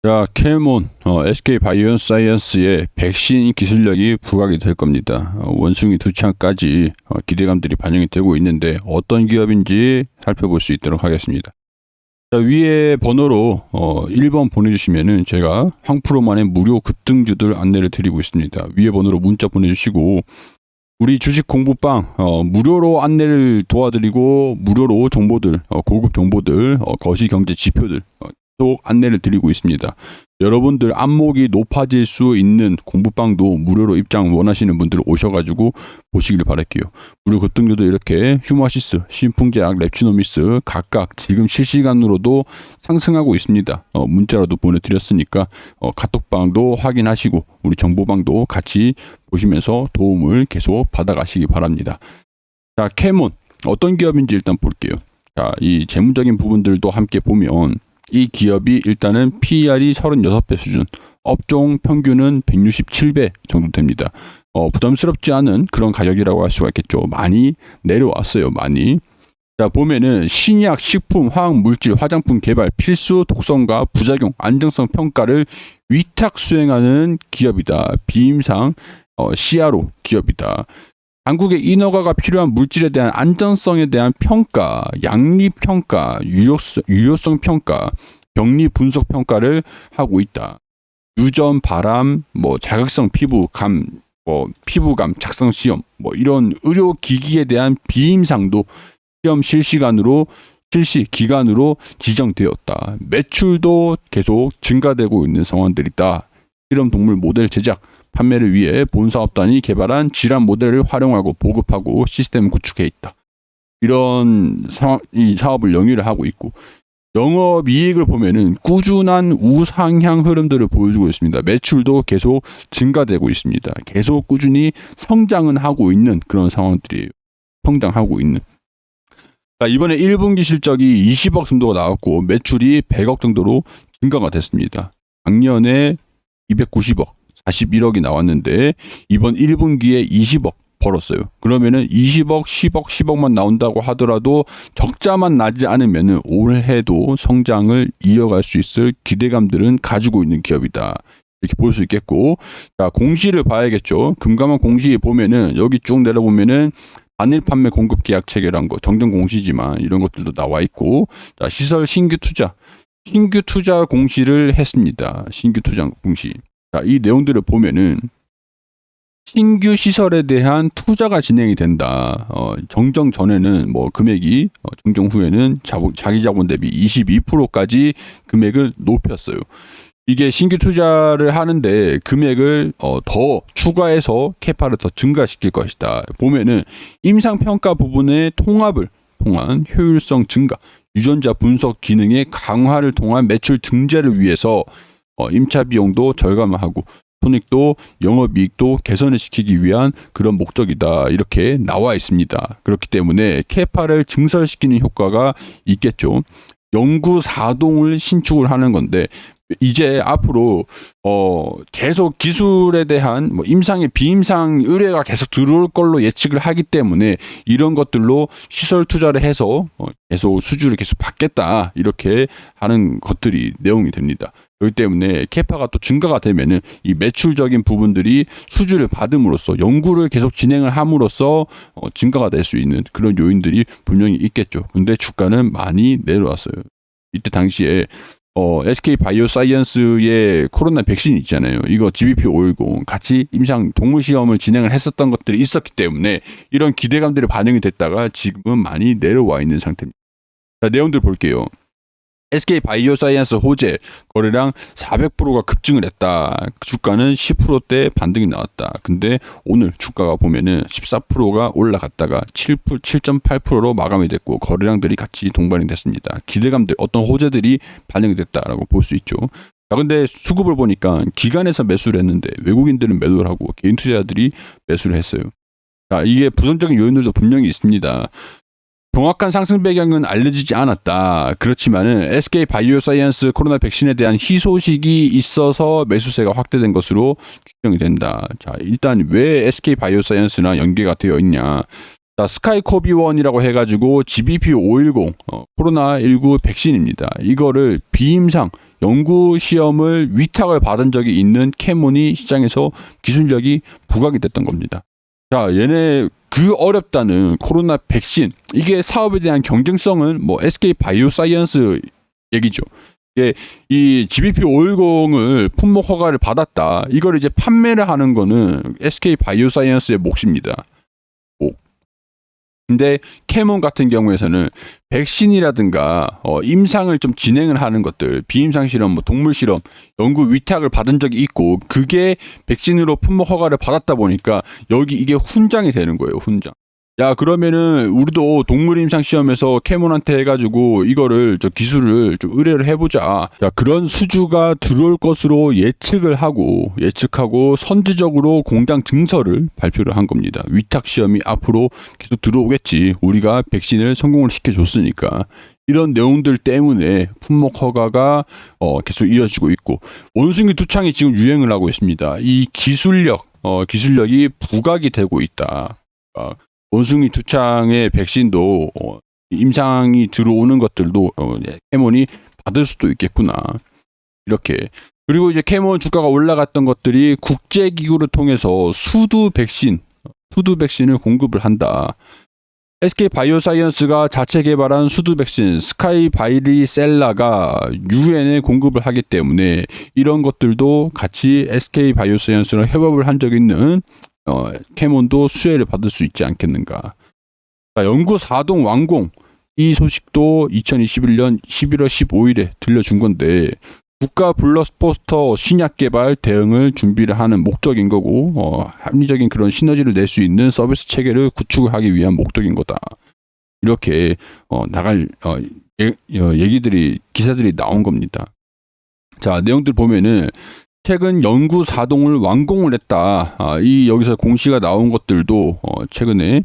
자, 캐몬, SK 바이오사이언스의 백신 기술력이 부각이 될 겁니다. 원숭이 두 창까지 기대감들이 반영이 되고 있는데 어떤 기업인지 살펴볼 수 있도록 하겠습니다. 자, 위에 번호로 1번 보내주시면은 제가 황프로만의 무료 급등주들 안내를 드리고 있습니다. 위에 번호로 문자 보내주시고 우리 주식 공부방 무료로 안내를 도와드리고 무료로 정보들, 고급 정보들, 거시경제 지표들 또 안내를 드리고 있습니다. 여러분들 안목이 높아질 수 있는 공부방도 무료로 입장 원하시는 분들 오셔가지고 보시길 바랄게요. 무료 급등주도 이렇게 휴마시스, 신풍제약, 랩치노미스 각각 지금 실시간으로도 상승하고 있습니다. 문자로도 보내드렸으니까 카톡방도 확인하시고 우리 정보방도 같이 보시면서 도움을 계속 받아가시기 바랍니다. 자, 캐몬 어떤 기업인지 일단 볼게요. 자, 이 재무적인 부분들도 함께 보면 이 기업이 일단은 PER이 36배 수준, 업종 평균은 167배 정도 됩니다. 부담스럽지 않은 그런 가격이라고 할 수가 있겠죠. 많이 내려왔어요, 많이. 자, 보면은 신약, 식품, 화학물질, 화장품 개발, 필수 독성과 부작용, 안정성 평가를 위탁 수행하는 기업이다. 비임상 CRO 기업이다. 당국의 인허가가 필요한 물질에 대한 안전성에 대한 평가, 양립 평가, 유효성 평가, 병리 분석 평가를 하고 있다. 유전, 발암, 자극성 피부감, 피부감, 작성 시험, 이런 의료 기기에 대한 비임상도 시험 실시 기간으로 지정되었다. 매출도 계속 증가되고 있는 상황들이다. 실험 동물 모델 제작, 판매를 위해 본 사업단이 개발한 질환 모델을 활용하고 보급하고 시스템을 구축해 있다. 이런 이 사업을 영위를 하고 있고 영업이익을 보면은 꾸준한 우상향 흐름들을 보여주고 있습니다. 매출도 계속 증가되고 있습니다. 계속 꾸준히 성장은 하고 있는 그런 상황들이에요. 성장하고 있는. 이번에 1분기 실적이 20억 정도가 나왔고 매출이 100억 정도로 증가가 됐습니다. 작년에 290억, 41억이 나왔는데 이번 1분기에 20억 벌었어요. 그러면은 20억, 10억, 10억만 나온다고 하더라도 적자만 나지 않으면은 올해도 성장을 이어갈 수 있을 기대감들은 가지고 있는 기업이다. 이렇게 볼 수 있겠고, 자, 공시를 봐야겠죠. 금감원 공시 보면은 여기 쭉 내려보면은 단일 판매 공급 계약 체결한 거 정정 공시지만 이런 것들도 나와 있고, 자, 시설 신규 투자 공시를 했습니다. 신규 투자 공시. 자, 이 내용들을 보면은 신규 시설에 대한 투자가 진행이 된다. 정정 전에는 금액이 정정 후에는 자기 자본 대비 22%까지 금액을 높였어요. 이게 신규 투자를 하는데 금액을 더 추가해서 캐파를 더 증가시킬 것이다. 보면은 임상평가 부분의 통합을 통한 효율성 증가, 유전자 분석 기능의 강화를 통한 매출 증대를 위해서 임차 비용도 절감하고 손익도 영업이익도 개선을 시키기 위한 그런 목적이다. 이렇게 나와 있습니다. 그렇기 때문에 캐파를 증설시키는 효과가 있겠죠. 연구 사동을 신축을 하는 건데 이제 앞으로 계속 기술에 대한 임상의 비임상 의뢰가 계속 들어올 걸로 예측을 하기 때문에 이런 것들로 시설 투자를 해서 계속 수주를 계속 받겠다 이렇게 하는 것들이 내용이 됩니다. 그렇기 때문에 캐파가 또 증가가 되면은 이 매출적인 부분들이 수주를 받음으로써 연구를 계속 진행을 함으로써 증가가 될 수 있는 그런 요인들이 분명히 있겠죠. 근데 주가는 많이 내려왔어요. 이때 당시에 SK 바이오사이언스의 코로나 백신 있잖아요. 이거 GBP510 같이 임상 동물 시험을 진행을 했었던 것들이 있었기 때문에 이런 기대감들이 반영이 됐다가 지금은 많이 내려와 있는 상태입니다. 자, 내용들 볼게요. SK 바이오사이언스 호재 거래량 400%가 급증을 했다. 주가는 10%대 반등이 나왔다. 근데 오늘 주가가 보면은 14%가 올라갔다가 7.8%로 마감이 됐고 거래량들이 같이 동반이 됐습니다. 기대감들 어떤 호재들이 반영이 됐다라고 볼 수 있죠. 자, 근데 수급을 보니까 기관에서 매수를 했는데 외국인들은 매도를 하고 개인 투자자들이 매수를 했어요. 자, 이게 부정적인 요인들도 분명히 있습니다. 정확한 상승 배경은 알려지지 않았다. 그렇지만은 SK 바이오사이언스 코로나 백신에 대한 희소식이 있어서 매수세가 확대된 것으로 추정이 된다. 자, 일단 왜 SK 바이오사이언스랑 연계가 되어 있냐? 자, 스카이코비1이라고 해가지고 GBP510 코로나19 백신입니다. 이거를 비임상 연구 시험을 위탁을 받은 적이 있는 캐몬이 시장에서 기술력이 부각이 됐던 겁니다. 자, 얘네 그 어렵다는 코로나 백신, 이게 사업에 대한 경쟁성은 뭐 SK 바이오사이언스 얘기죠. 이게 이 GBP510을 품목 허가를 받았다. 이걸 이제 판매를 하는 거는 SK 바이오사이언스의 몫입니다. 근데 캐몬 같은 경우에서는 백신이라든가 임상을 좀 진행을 하는 것들, 비임상 실험, 뭐 동물 실험, 연구 위탁을 받은 적이 있고 그게 백신으로 품목 허가를 받았다 보니까 여기 이게 훈장이 되는 거예요. 훈장. 야, 그러면은 우리도 동물 임상 시험에서 캐몬한테 해가지고 이거를 저 기술을 좀 의뢰를 해보자. 자, 그런 수주가 들어올 것으로 예측하고 선제적으로 공장 증서를 발표를 한 겁니다. 위탁 시험이 앞으로 계속 들어오겠지. 우리가 백신을 성공을 시켜줬으니까. 이런 내용들 때문에 품목 허가가 계속 이어지고 있고, 원숭이 두창이 지금 유행을 하고 있습니다. 이 기술력이 부각이 되고 있다. 원숭이 두창의 백신도 임상이 들어오는 것들도 캐몬이 받을 수도 있겠구나. 이렇게. 그리고 이제 캐몬 주가가 올라갔던 것들이 국제기구를 통해서 수두 백신을 공급을 한다. SK 바이오사이언스가 자체 개발한 수두 백신 스카이바이리셀라가 유엔에 공급을 하기 때문에 이런 것들도 같이 SK 바이오사이언스랑 협업을 한 적이 있는 캐몬도 수혜를 받을 수 있지 않겠는가. 자, 연구 4동 완공, 이 소식도 2021년 11월 15일에 들려준 건데 국가 블록버스터 신약 개발 대응을 준비를 하는 목적인 거고 합리적인 그런 시너지를 낼 수 있는 서비스 체계를 구축을 하기 위한 목적인 거다. 이렇게 나갈 기사들이 나온 겁니다. 자, 내용들 보면은 최근 연구 4동을 완공을 했다. 여기서 공시가 나온 것들도 최근에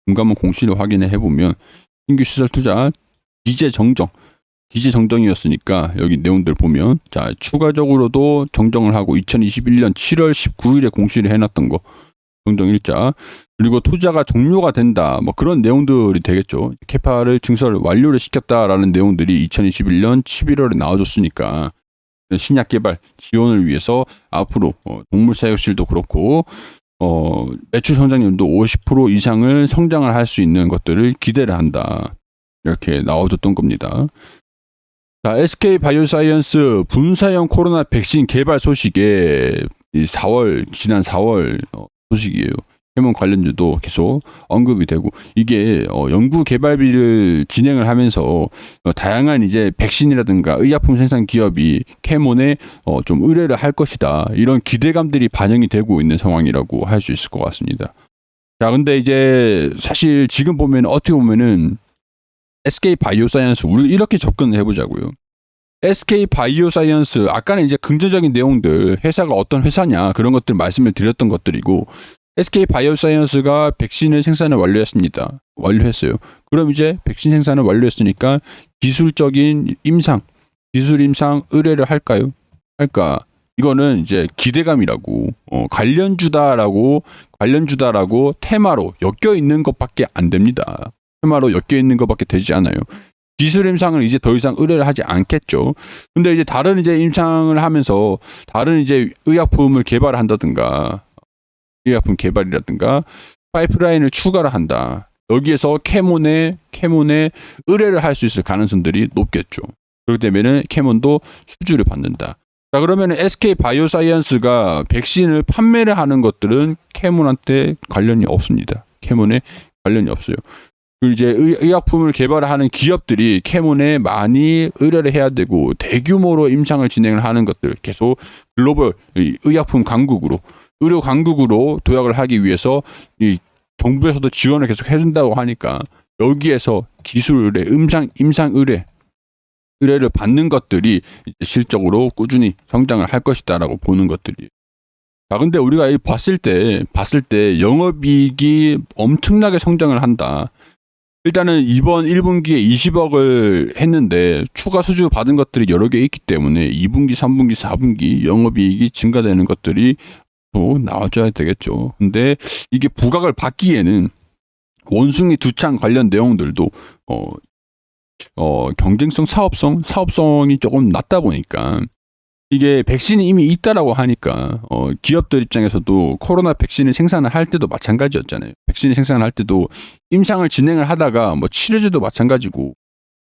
금감원 공시를 확인해 보면 신규 시설 투자 기재 정정이었으니까 여기 내용들 보면 자, 추가적으로도 정정을 하고 2021년 7월 19일에 공시를 해놨던 거 정정 일자, 그리고 투자가 종료가 된다, 뭐 그런 내용들이 되겠죠. 캐파를 증설을 완료를 시켰다라는 내용들이 2021년 11월에 나와줬으니까 신약 개발 지원을 위해서 앞으로 동물 사육실도 그렇고 매출 성장률도 50% 이상을 성장을 할 수 있는 것들을 기대를 한다. 이렇게 나와줬던 겁니다. 자, SK 바이오사이언스 분사형 코로나 백신 개발 소식에 지난 4월 소식이에요. 캐몬 관련주도 계속 언급이 되고, 이게 연구 개발비를 진행을 하면서 다양한 이제 백신이라든가 의약품 생산 기업이 캐몬에 좀 의뢰를 할 것이다, 이런 기대감들이 반영이 되고 있는 상황이라고 할 수 있을 것 같습니다. 자, 근데 이제 사실 지금 보면 어떻게 보면은 SK 바이오사이언스, 우리 이렇게 접근을 해보자고요. SK 바이오사이언스, 아까는 이제 긍정적인 내용들, 회사가 어떤 회사냐 그런 것들 말씀을 드렸던 것들이고, SK 바이오사이언스가 백신을 생산을 완료했어요. 그럼 이제 백신 생산을 완료했으니까 기술적인 기술 임상 의뢰를 할까요? 이거는 이제 기대감이라고, 관련주다라고 테마로 엮여 있는 것밖에 안 됩니다. 테마로 엮여 있는 것밖에 되지 않아요. 기술 임상을 이제 더 이상 의뢰를 하지 않겠죠. 근데 이제 다른 이제 임상을 하면서 다른 이제 의약품을 개발한다든가, 의약품 개발이라든가 파이프라인을 추가를 한다. 여기에서 캐몬에 의뢰를 할 수 있을 가능성들이 높겠죠. 그렇기 때문에 캐몬도 수주를 받는다. 자, 그러면 SK 바이오사이언스가 백신을 판매를 하는 것들은 캐몬한테 관련이 없습니다. 캐몬에 관련이 없어요. 그리고 이제 의약품을 개발하는 기업들이 캐몬에 많이 의뢰를 해야 되고, 대규모로 임상을 진행을 하는 것들, 계속 글로벌 의약품 강국으로, 의료 강국으로 도약을 하기 위해서 이 정부에서도 지원을 계속 해준다고 하니까 여기에서 기술 의뢰, 임상 의뢰를 받는 것들이 실적으로 꾸준히 성장을 할 것이다라고 보는 것들이. 자, 근데 우리가 봤을 때 영업이익이 엄청나게 성장을 한다. 일단은 이번 1분기에 20억을 했는데 추가 수주 받은 것들이 여러 개 있기 때문에 2분기, 3분기, 4분기 영업이익이 증가되는 것들이 또 나와줘야 되겠죠. 근데 이게 부각을 받기에는 원숭이 두창 관련 내용들도 경쟁성, 사업성이 조금 낮다 보니까 이게 백신이 이미 있다라고 하니까 기업들 입장에서도 코로나 백신을 생산을 할 때도 마찬가지였잖아요. 백신을 생산을 할 때도 임상을 진행을 하다가 뭐 치료제도 마찬가지고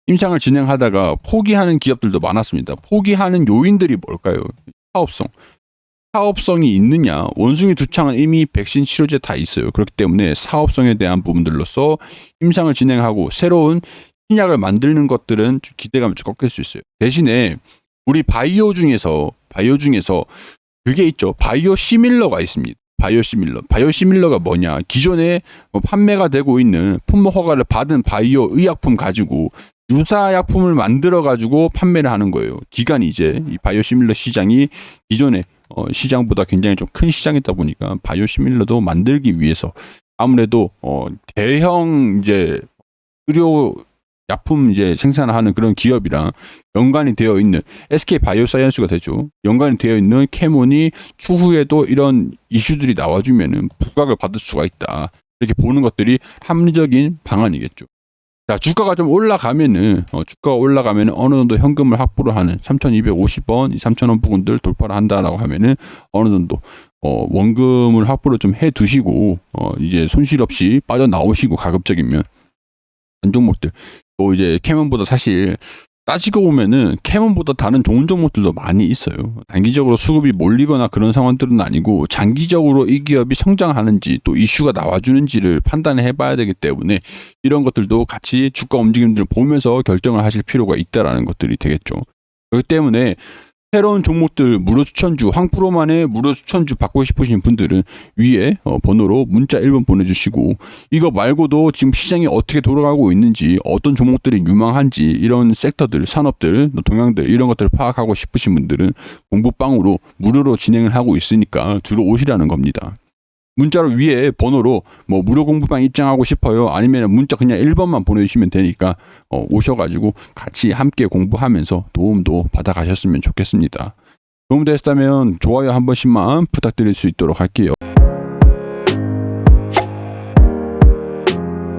임상을 진행하다가 포기하는 기업들도 많았습니다. 포기하는 요인들이 뭘까요? 사업성이 있느냐? 원숭이 두창은 이미 백신 치료제 다 있어요. 그렇기 때문에 사업성에 대한 부분들로서 임상을 진행하고 새로운 신약을 만드는 것들은 기대감을 좀 꺾일 수 있어요. 대신에 우리 바이오 중에서 그게 있죠. 바이오 시밀러가 있습니다. 바이오 시밀러가 뭐냐? 기존에 판매가 되고 있는 품목 허가를 받은 바이오 의약품 가지고 유사약품을 만들어 가지고 판매를 하는 거예요. 기간이 이제 이 바이오 시밀러 시장이 기존에 시장보다 굉장히 좀 큰 시장이다 보니까 바이오 시밀러도 만들기 위해서 아무래도 대형 이제 의료 약품 이제 생산하는 그런 기업이랑 연관이 되어 있는 SK 바이오사이언스가 되죠. 연관이 되어 있는 캐몬이 추후에도 이런 이슈들이 나와주면은 부각을 받을 수가 있다. 이렇게 보는 것들이 합리적인 방안이겠죠. 자, 주가가 좀 올라가면은 어느 정도 현금을 확보를 하는 3,250원, 3,000원 부분들 돌파를 한다라고 하면은 어느 정도 원금을 확보를 좀 해 두시고 이제 손실 없이 빠져나오시고 가급적이면 한 종목들 또 이제 캐몬보다 사실 따지고 보면은 캐몬보다 다른 좋은 종목들도 많이 있어요. 단기적으로 수급이 몰리거나 그런 상황들은 아니고 장기적으로 이 기업이 성장하는지 또 이슈가 나와주는지를 판단해 봐야 되기 때문에 이런 것들도 같이 주가 움직임들을 보면서 결정을 하실 필요가 있다라는 것들이 되겠죠. 그렇기 때문에 새로운 종목들 무료 추천주, 황프로만의 무료 추천주 받고 싶으신 분들은 위에 번호로 문자 1번 보내주시고 이거 말고도 지금 시장이 어떻게 돌아가고 있는지 어떤 종목들이 유망한지 이런 섹터들, 산업들, 동향들 이런 것들을 파악하고 싶으신 분들은 공부방으로 무료로 진행을 하고 있으니까 들어오시라는 겁니다. 문자로 위에 번호로 뭐 무료 공부방 입장하고 싶어요. 아니면 문자 그냥 1번만 보내주시면 되니까 오셔가지고 같이 함께 공부하면서 도움도 받아가셨으면 좋겠습니다. 도움됐다면 좋아요 한 번씩만 부탁드릴 수 있도록 할게요.